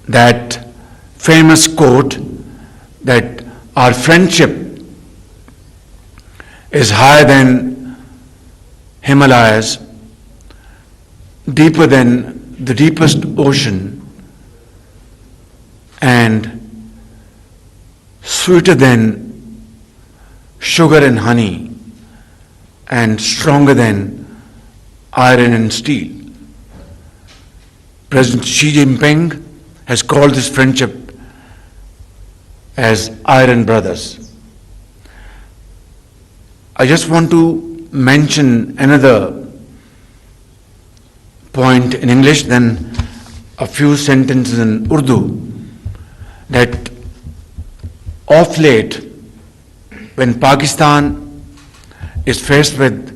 that famous quote that our friendship is higher than Himalayas, deeper than the deepest ocean, and sweeter than sugar and honey, and stronger than iron and steel. President Xi Jinping has called this friendship as Iron Brothers. I just want to mention another point in English, then a few sentences in Urdu, that of late, when Pakistan is faced with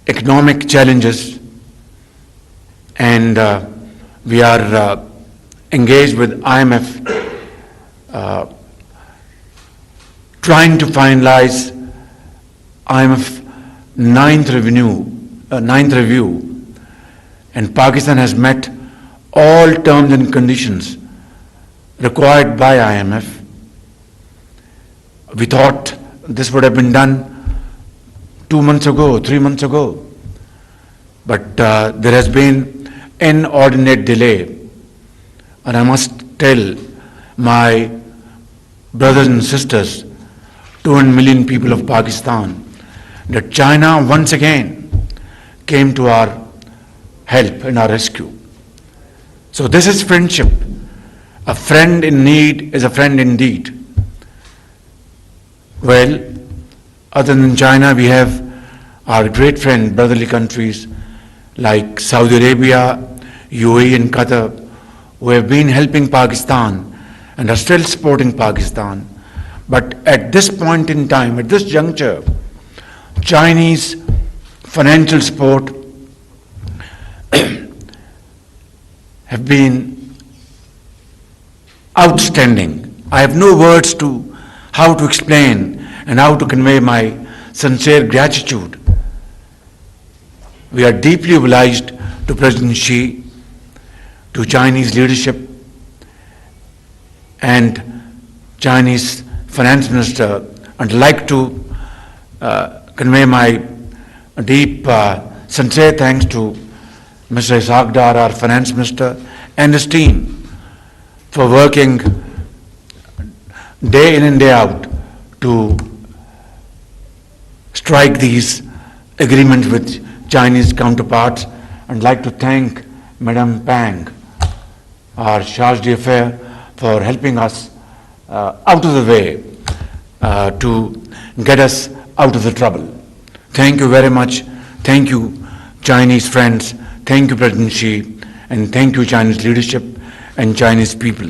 economic challenges and we are engaged with IMF trying to finalize IMF ninth review, and Pakistan has met all terms and conditions required by IMF. We thought this would have been done 2 months ago, 3 months ago, but there has been inordinate delay, and I must tell my brothers and sisters, 200 million people of Pakistan, that China once again came to our help and our rescue. So this is friendship. A friend in need is a friend indeed. Well, other than China, we have our great friend, brotherly countries like Saudi Arabia, UAE and Qatar, who have been helping Pakistan and are still supporting Pakistan. But at this point in time, at this juncture, Chinese financial support have been outstanding. I have no words to how to explain and how to convey my sincere gratitude. We are deeply obliged to President Xi, to Chinese leadership and Chinese Finance Minister, and I'd like to convey my deep, sincere thanks to Mr. Ishaq Dar, our Finance Minister, and his team for working day in and day out to strike these agreements with Chinese counterparts. I'd like to thank Madam Pang, our charge d'affaires, for helping us out of the way to get us out of the trouble. Thank you very much. Thank you, Chinese friends. Thank you, President Xi, and thank you, Chinese leadership and Chinese people.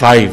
5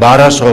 1200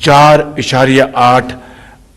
4.8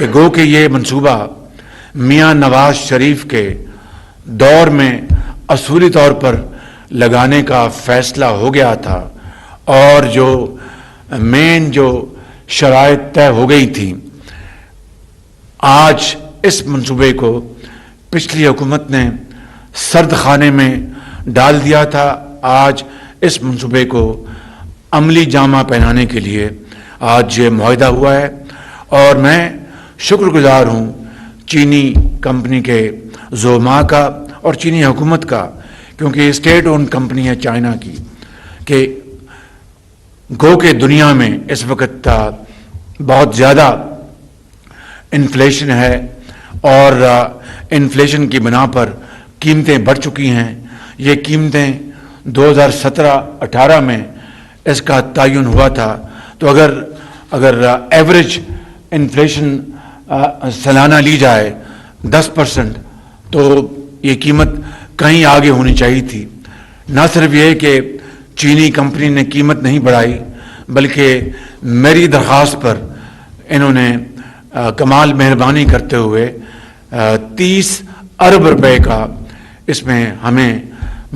کہ گو کہ یہ منصوبہ میاں نواز شریف کے دور میں اصولی طور پر لگانے کا فیصلہ ہو گیا تھا اور جو مین جو شرائط طے ہو گئی تھی، آج اس منصوبے کو پچھلی حکومت نے سرد خانے میں ڈال دیا تھا. آج اس منصوبے کو عملی جامہ پہنانے کے لیے آج یہ معاہدہ ہوا ہے اور میں شکر گزار ہوں چینی کمپنی کے زعماء کا اور چینی حکومت کا، کیونکہ اسٹیٹ اون کمپنی ہے چائنا کی، کہ گو کہ دنیا میں اس وقت بہت زیادہ انفلیشن ہے اور انفلیشن کی بنا پر قیمتیں بڑھ چکی ہیں. یہ قیمتیں 2017-18 میں اس کا تعین ہوا تھا، تو اگر ایوریج انفلیشن سالانہ لی جائے 10%، تو یہ قیمت کہیں آگے ہونی چاہیے تھی. نہ صرف یہ کہ چینی کمپنی نے قیمت نہیں بڑھائی، بلکہ میری درخواست پر انہوں نے کمال مہربانی کرتے ہوئے 30 ارب روپے کا اس میں ہمیں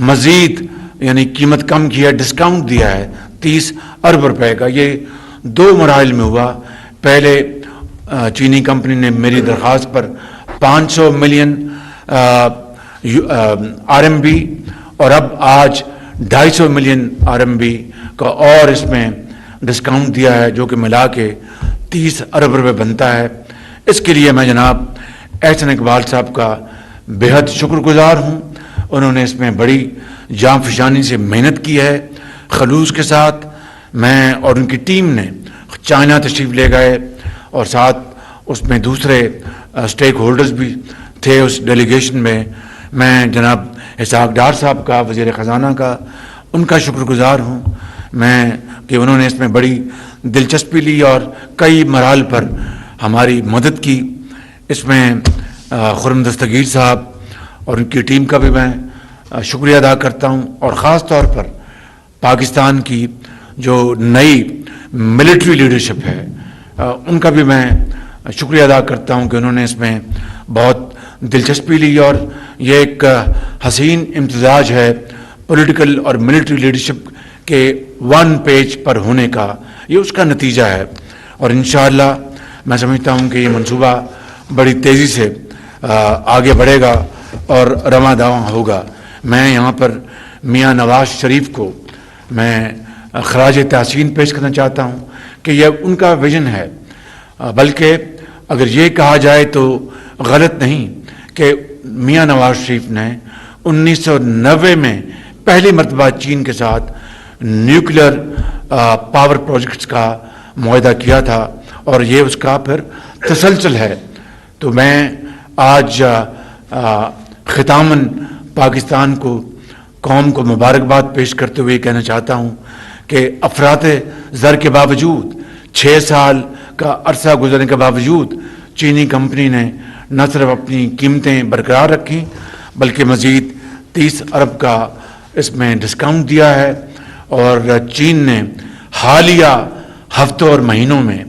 مزید یعنی قیمت کم کیا، ڈسکاؤنٹ دیا ہے 30 ارب روپے کا. یہ 2 مراحل میں ہوا. پہلے چینی کمپنی نے میری درخواست پر 500 ملین RMB اور اب آج 250 ملین RMB کا اور اس میں ڈسکاؤنٹ دیا ہے، جو کہ ملا کے 30 ارب روپے بنتا ہے. اس کے لیے میں جناب احسن اقبال صاحب کا بےحد شکر گزار ہوں. انہوں نے اس میں بڑی جاں فشانی سے محنت کی ہے خلوص کے ساتھ. میں اور ان کی ٹیم نے چائنا تشریف لے گئے اور ساتھ اس میں دوسرے اسٹیک ہولڈرز بھی تھے اس ڈیلیگیشن میں. میں جناب اسحاق ڈار صاحب کا، وزیر خزانہ کا، ان کا شکر گزار ہوں میں کہ انہوں نے اس میں بڑی دلچسپی لی اور کئی مراحل پر ہماری مدد کی. اس میں خرم دستگیر صاحب اور ان کی ٹیم کا بھی میں شکریہ ادا کرتا ہوں، اور خاص طور پر پاکستان کی جو نئی ملٹری لیڈرشپ ہے ان کا بھی میں شکریہ ادا کرتا ہوں کہ انہوں نے اس میں بہت دلچسپی لی. اور یہ ایک حسین امتزاج ہے پولیٹیکل اور ملٹری لیڈرشپ کے 1 پیج پر ہونے کا، یہ اس کا نتیجہ ہے. اور انشاءاللہ میں سمجھتا ہوں کہ یہ منصوبہ بڑی تیزی سے آگے بڑھے گا اور رواں دواں ہوگا. میں یہاں پر میاں نواز شریف کو میں خراج تحسین پیش کرنا چاہتا ہوں کہ یہ ان کا ویژن ہے، بلکہ اگر یہ کہا جائے تو غلط نہیں کہ میاں نواز شریف نے 1990 میں پہلی مرتبہ چین کے ساتھ نیوکلیر پاور پروجیکٹس کا معاہدہ کیا تھا اور یہ اس کا پھر تسلسل ہے. تو میں آج ختاماً پاکستان کو، قوم کو مبارکباد پیش کرتے ہوئے کہنا چاہتا ہوں کہ افراط زر کے باوجود 6 سال کا عرصہ گزرنے کے باوجود چینی کمپنی نے نہ صرف اپنی قیمتیں برقرار رکھیں بلکہ مزید 30 ارب کا اس میں ڈسکاؤنٹ دیا ہے. اور چین نے حالیہ ہفتوں اور مہینوں میں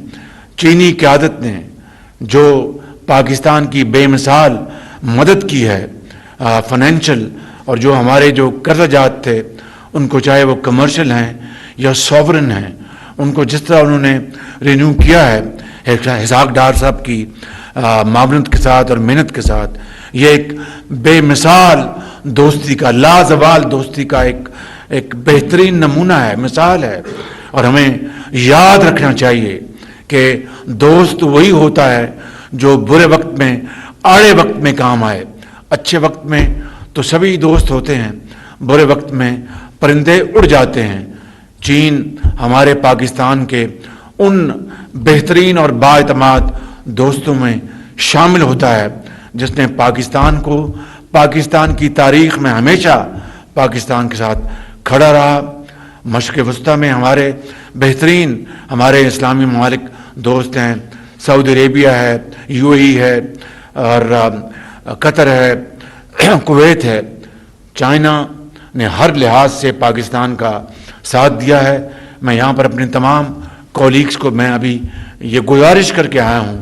چینی قیادت نے جو پاکستان کی بے مثال مدد کی ہے فائنینشل، اور جو ہمارے جو قرضہ جات تھے ان کو چاہے وہ کمرشل ہیں یا سوورن ہیں، ان کو جس طرح انہوں نے رینیو کیا ہے اسحاق ڈار صاحب کی معاونت کے ساتھ اور محنت کے ساتھ، یہ ایک بے مثال دوستی کا، لازوال دوستی کا ایک بہترین نمونہ ہے، مثال ہے. اور ہمیں یاد رکھنا چاہیے کہ دوست وہی ہوتا ہے جو برے وقت میں، آڑے وقت میں کام آئے. اچھے وقت میں تو سبھی دوست ہوتے ہیں، برے وقت میں پرندے اڑ جاتے ہیں. چین ہمارے پاکستان کے ان بہترین اور بااعتماد دوستوں میں شامل ہوتا ہے جس نے پاکستان کو، پاکستان کی تاریخ میں ہمیشہ پاکستان کے ساتھ کھڑا رہا. مشرق وسطیٰ میں ہمارے بہترین ہمارے اسلامی ممالک دوست ہیں، سعودی عربیہ ہے، UAE ہے اور قطر ہے، کویت ہے. چائنا نے ہر لحاظ سے پاکستان کا ساتھ دیا ہے. میں یہاں پر اپنے تمام کولیگز کو میں ابھی یہ گزارش کر کے آیا ہوں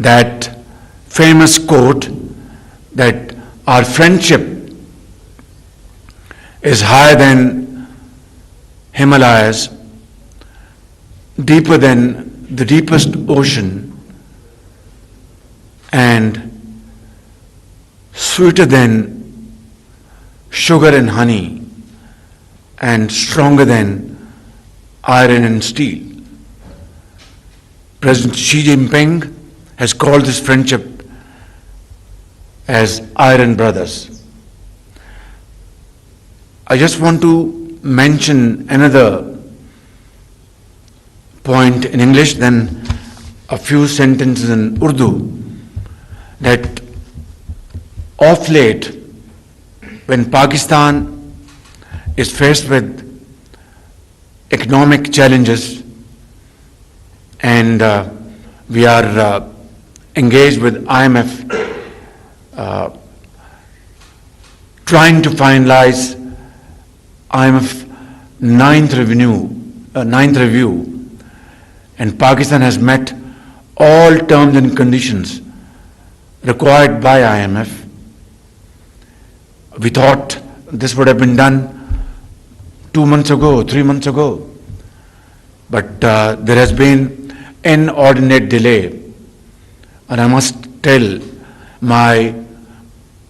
That famous quote that our friendship is higher than Himalayas, deeper than the deepest ocean, and sweeter than sugar and honey, and stronger than iron and steel. President Xi Jinping has called this friendship as iron brothers. I just want to mention another point in English, then a few sentences in Urdu, that of late, when Pakistan is faced with economic challenges and we are engaged with IMF, trying to finalize IMF ninth review, and Pakistan has met all terms and conditions required by IMF. We thought this would have been done 2 months ago, 3 months ago, but there has been inordinate delay. And I must tell my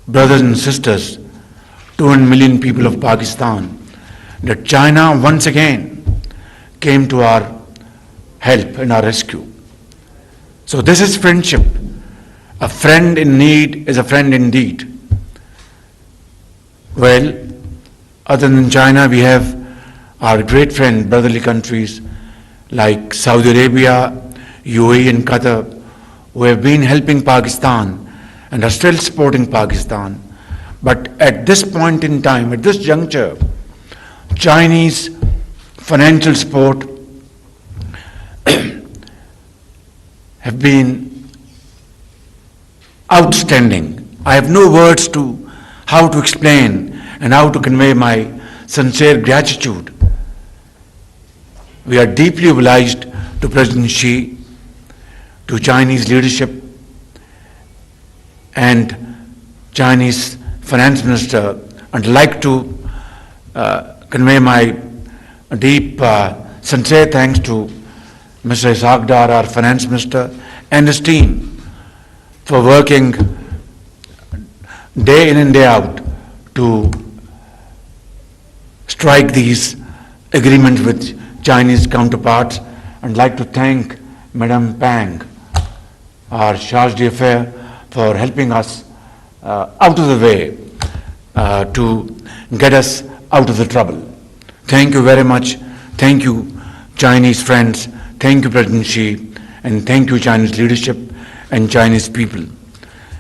brothers and sisters, 200 million people of Pakistan, that China once again came to our help and our rescue. So this is friendship. A friend in need is a friend indeed. Well, other than China, we have our great friend, brotherly countries like Saudi Arabia, UAE and Qatar, who have been helping Pakistan and are still supporting Pakistan. But at this point in time, at this juncture, Chinese financial support have been outstanding. I have no words to how to explain and how to convey my sincere gratitude. We are deeply obliged to President Xi, to Chinese leadership and Chinese finance minister, and like to convey my deep sincere thanks to Mr. Ishaq Dar, our finance minister, and his team for working day in and day out to strike these agreements with Chinese counterparts, and like to thank Madam Pang, our charge d'affaires, for helping us out of the way to get us out of the trouble. Thank you very much. Thank you, Chinese friends. Thank you, President Xi, and thank you, Chinese leadership and Chinese people.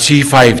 C5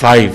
5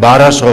1200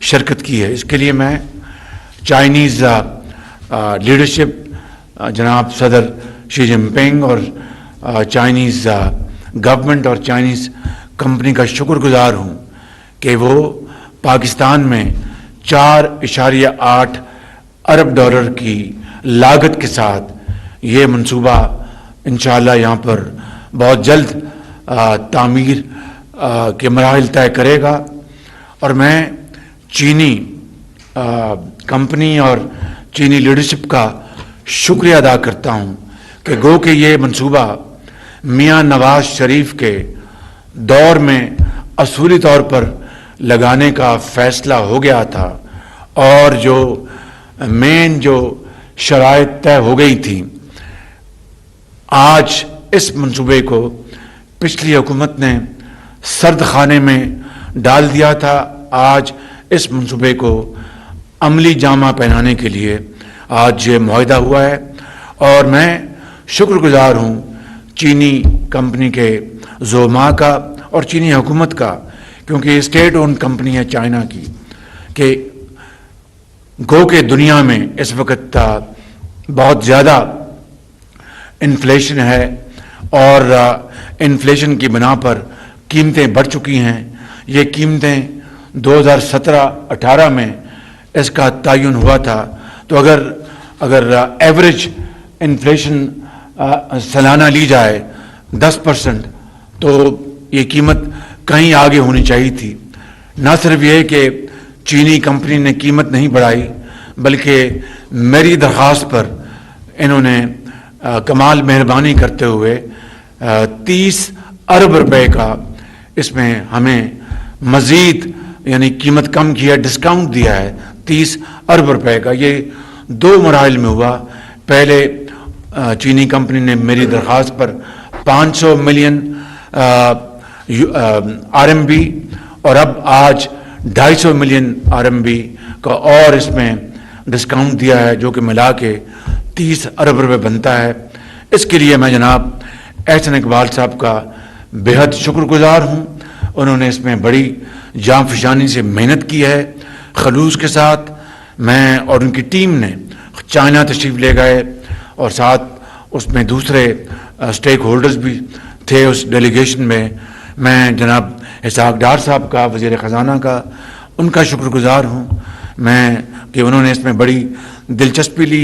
شرکت کی ہے. اس کے لیے میں Chinese leadership جناب صدر شی جن پنگ اور چائنیز گورنمنٹ اور چائنیز کمپنی کا شکر گزار ہوں کہ وہ پاکستان میں 4.8 ارب ڈالر کی لاگت کے ساتھ یہ منصوبہ انشاءاللہ یہاں پر بہت جلد تعمیر کے مراحل طے کرے گا. اور میں چینی کمپنی اور چینی لیڈرشپ کا شکریہ ادا کرتا ہوں کہ گو کہ یہ منصوبہ میاں نواز شریف کے دور میں اصولی طور پر لگانے کا فیصلہ ہو گیا تھا اور جو مین جو شرائط طے ہو گئی تھی، آج اس منصوبے کو پچھلی حکومت نے سرد خانے میں ڈال دیا تھا. آج اس منصوبے کو عملی جامہ پہنانے کے لیے آج یہ معاہدہ ہوا ہے اور میں شکر گزار ہوں چینی کمپنی کے زعماء کا اور چینی حکومت کا، کیونکہ یہ اسٹیٹ اون کمپنی ہے چائنا کی، کہ گو کہ دنیا میں اس وقت بہت زیادہ انفلیشن ہے اور انفلیشن کی بنا پر قیمتیں بڑھ چکی ہیں. یہ قیمتیں 2017-18 میں اس کا تعین ہوا تھا، تو اگر ایوریج انفلیشن سالانہ لی جائے 10%، تو یہ قیمت کہیں آگے ہونی چاہیے تھی. نہ صرف یہ کہ چینی کمپنی نے قیمت نہیں بڑھائی، بلکہ میری درخواست پر انہوں نے کمال مہربانی کرتے ہوئے 30 ارب روپے کا اس میں ہمیں مزید یعنی قیمت کم کیا، ڈسکاؤنٹ دیا ہے 30 ارب روپے کا. یہ 2 مراحل میں ہوا. پہلے چینی کمپنی نے میری درخواست پر 500 ملین RMB اور اب آج 250 ملین RMB کا اور اس میں ڈسکاؤنٹ دیا ہے، جو کہ ملا کے 30 ارب روپے بنتا ہے. اس کے لیے میں جناب احسن اقبال صاحب کا بےحد شکر گزار ہوں. انہوں نے اس میں بڑی جاں فشانی سے محنت کی ہے خلوص کے ساتھ. میں اور ان کی ٹیم نے چائنا تشریف لے گئے اور ساتھ اس میں دوسرے اسٹیک ہولڈرز بھی تھے اس ڈیلیگیشن میں. میں جناب اسحاق ڈار صاحب کا، وزیر خزانہ کا، ان کا شکر گزار ہوں میں کہ انہوں نے اس میں بڑی دلچسپی لی.